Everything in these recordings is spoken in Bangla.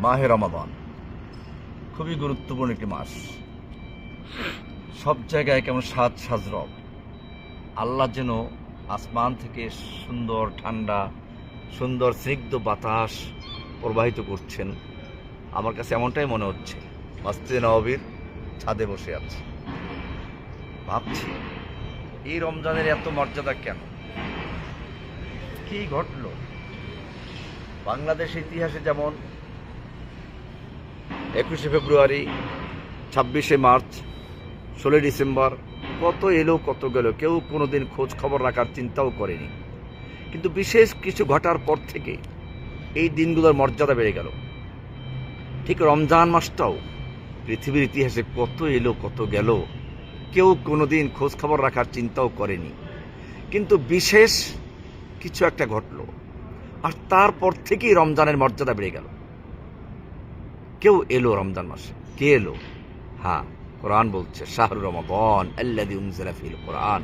মাহে রমাদান খুবই গুরুত্বপূর্ণ একটি মাস। সব জায়গায় কেমন সাজ রব। আল্লাহ যেন আসমান থেকে সুন্দর ঠান্ডা সুন্দর স্নিগ্ধ বাতাস প্রবাহিত করছেন। আমার কাছে এমনটাই মনে হচ্ছে। মসজিদে নববীর ছাদে বসে আছে, ভাবছি এই রমজানের এত মর্যাদা কেন, কি ঘটল? বাংলাদেশ ইতিহাসে যেমন 21শে ফেব্রুয়ারি, 26শে মার্চ, 16 ডিসেম্বর কত এলো কত গেল, কেউ কোনোদিন খোঁজ খবর রাখার চিন্তাও করেনি। কিন্তু বিশেষ কিছু ঘটার পর থেকে এই দিনগুলোর মর্যাদা বেড়ে গেল। ঠিক রমজান মাসটাও পৃথিবীর ইতিহাসে কত এলো কত গেল, কেউ কোনোদিন খোঁজ খবর রাখার চিন্তাও করেনি। কিন্তু বিশেষ কিছু একটা ঘটলো, আর তারপর থেকেই রমজানের মর্যাদা বেড়ে গেল। কেউ এলো রমজান মাসে, কে এলো? হ্যাঁ, কোরআন বলছে শাহরু রমাদান আল্লাযী উনজিলা ফীহিল কোরআন।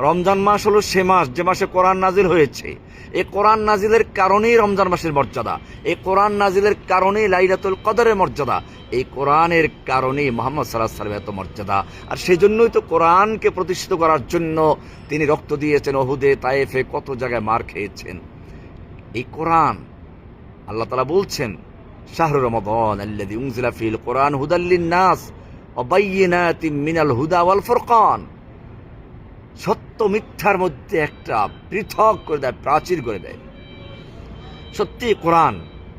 রমজান মাস হলো সে মাস যে মাসে কোরআন নাজিল হয়েছে। এই কোরআন নাজিলের কারণেই রমজান মাসের মর্যাদা, এই কোরআন নাজিলের কারণেই লাইলাতুল কদরের মর্যাদা, এই কোরআনের কারণেই মুহাম্মদ সাল্লাল্লাহু আলাইহি ওয়াসাল্লামের এত মর্যাদা। আর সেই জন্যই তো কোরআনকে প্রতিষ্ঠিত করার জন্য তিনি রক্ত দিয়েছেন, ওহুদে, তায়েফে, কত জায়গায় মার খেয়েছেন। এই কোরআন আল্লাহ তাআলা বলছেন শাহরু রমাদান আল্লাযী উনজিলা ফীহিল কোরআন হুদাল লিন-নাস ওয়া বায়্যিনাতিম মিনাল হুদা ওয়াল ফুরকান। সত্য মিথ্যার মধ্যে একটা পৃথক করে দেয়, প্রাচীর করে দেয়। সত্যি কোরআন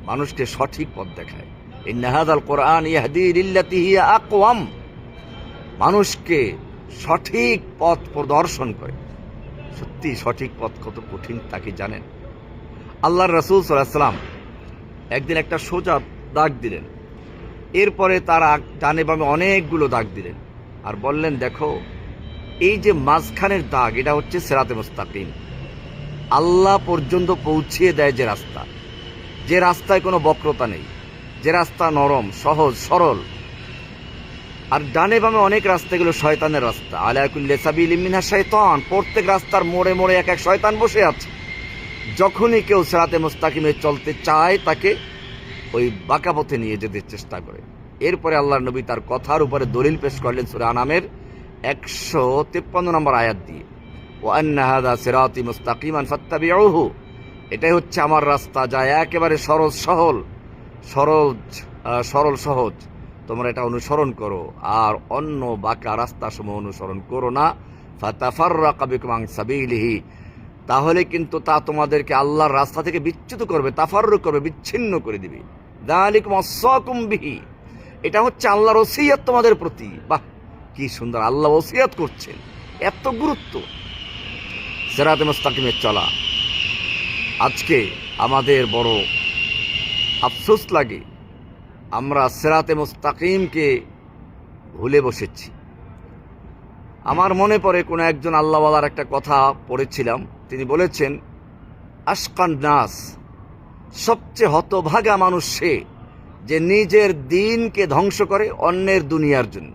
মানুষকে সঠিক পথ দেখায়। ইন্না হাযাল কোরআন ইয়াহদি লিল্লাতী হিয়া আকওয়াম। মানুষকে সঠিক পথ প্রদর্শন করে। সত্যি সঠিক পথ কত কঠিন তা কি জানেন? আল্লাহর রাসূল সাল্লাল্লাহু আলাইহি ওয়াসাল্লাম একদিন একটা সোজা দাগ দিলেন, এরপরে তার ডানে বামে অনেকগুলো দাগ দিলেন, আর বললেন দেখো এই যে মাঝখানের দাগ, এটা হচ্ছে সিরাতে মুস্তাকিম। আল্লাহ পর্যন্ত পৌঁছিয়ে দেয় যে রাস্তা, যে রাস্তায় কোনো বক্রতা নেই, যে রাস্তা নরম সহজ সরল। আর ডানে বামে অনেক রাস্তাগুলো শয়তানের রাস্তা। আলা কুল্লি সাবিলিন মিনহা শাইতান। প্রত্যেক রাস্তার মোড়ে মোড়ে এক এক শয়তান বসে আছে। যখনই কেউ সিরাতে মুস্তাকিমে চলতে চায় তাকে ওই বাঁকা পথে নিয়ে যেতে চেষ্টা করে। এরপরে আল্লাহর নবী তার কথার উপরে দলিল পেশ করলেন সূরা আনামের 153 নম্বর আয়াত দিয়ে, ওয়া আন্না হাযা সিরাতি মুস্তাকিমান ফাত্তাবিউহু। এটাই হচ্ছে আমার রাস্তা, যা একেবারে সরল সহজ, তোমরা এটা অনুসরণ করো, আর অন্য বাঁকা রাস্তাসমূহ অনুসরণ করো না। ফাতাফাররাকা বিকুম আন সাবিলিহি। তাহলে কিন্তু তা তোমাদেরকে আল্লাহর রাস্তা থেকে বিচ্যুত করবে, তাফাররুক করবে, বিচ্ছিন্ন করে দিবে। যালিকুম ওয়াসাকুম বিহি। এটা হচ্ছে আল্লাহর ওসিয়ত তোমাদের প্রতি। বাহ, কি সুন্দর আল্লাহ ওসিয়ত করছেন, এত গুরুত্ব সিরাতে মুস্তাকিমে চলা। আজকে আমাদের বড় আফসোস লাগে, আমরা সিরাতে মুস্তাকিমকে ভুলে বসেছি। আমার মনে পড়ে কোনো একজন আল্লাহওয়ালার একটা কথা পড়েছিলাম। তিনি বলেছেন আশকান নাস, সবচেয়ে হতভাগা মানুষ সে যে নিজের দিনকে ধ্বংস করে অন্যের দুনিয়ার জন্য।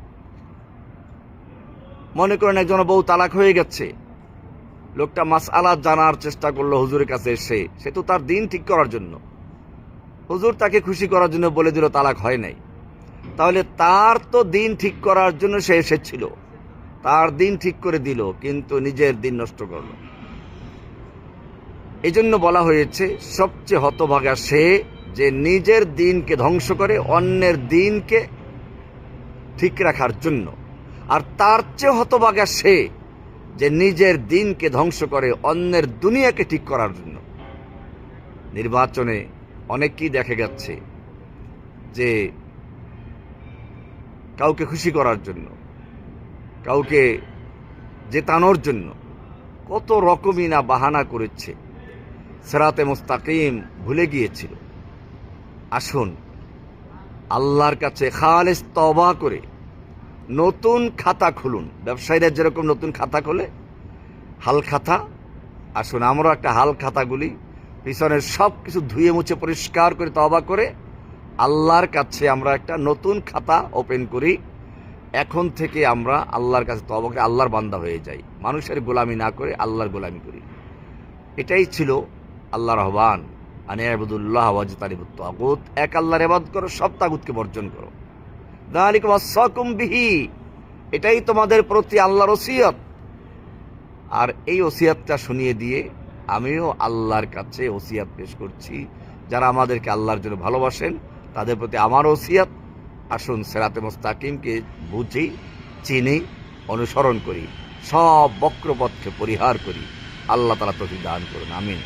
মনে করেন একজন বউ তালাক হয়ে গেছে, লোকটা মাসআলা জানার চেষ্টা করলো হুজুরের কাছে এসে, সে তো তার দিন ঠিক করার জন্য, হুজুর তাকে খুশি করার জন্য বলে দিল তালাক হয় নাই। তাহলে তার তো দিন ঠিক করার জন্য সে এসেছিল, তার দিন ঠিক করে দিল, কিন্তু নিজের দিন নষ্ট করলো। এই জন্য বলা হয়েছে সবচেয়ে হতভাগা সে যে নিজের দিনকে ধ্বংস করে অন্যের দিনকে ঠিক রাখার জন্য। আর তার চেয়ে হতভাগা সে যে নিজের দিনকে ধ্বংস করে অন্যের দুনিয়াকে ঠিক করার জন্য। নির্বাচনে অনেককেই দেখা যাচ্ছে যে কাউকে খুশি করার জন্য, কাউকে জেতানোর জন্য কত রকমই না বাহানা করেছে, সিরাতে মুস্তাকিম ভুলে গিয়েছিল। আসুন আল্লাহর কাছে খালেস তওবা করে নতুন খাতা খুলুন। ব্যবসায়ীরা যেরকম নতুন খাতা খোলে, হাল খাতা, আসুন আমরা একটা হাল খাতাগুলি পিছনের সব কিছু ধুয়ে মুছে পরিষ্কার করে তওবা করে আল্লাহর কাছে আমরা একটা নতুন খাতা ওপেন করি। এখন থেকে আমরা আল্লাহর কাছে তওবা করে আল্লাহর বান্দা হয়ে যাই, মানুষের গোলামি না করে আল্লাহর গোলামি করি। এটাই ছিল আল্লাহর আহ্বান। আনে আবুদুল্লাহ ওয়াজতানিবুত তাগুত, এক আল্লাহর ইবাদত করো, সব তাগুতকে বর্জন করো। যালিকুম ওয়াসাকুম বিহি, এটাই তোমাদের প্রতি আল্লাহর ওসিয়ত। আর এই ওসিয়তটা শুনিয়ে দিয়ে আমিও আল্লাহর কাছে ওসিয়ত পেশ করছি, যারা আমাদেরকে আল্লাহর জন্য ভালোবাসেন তাদের প্রতি আমার ওসিয়ত, আসুন সিরাতে মুস্তাকিমকে বুঝি, চিনি, অনুসরণ করি, সব বক্রপথকে পরিহার করি। আল্লাহ তাআলা তৌফিক দান করুন, আমিন।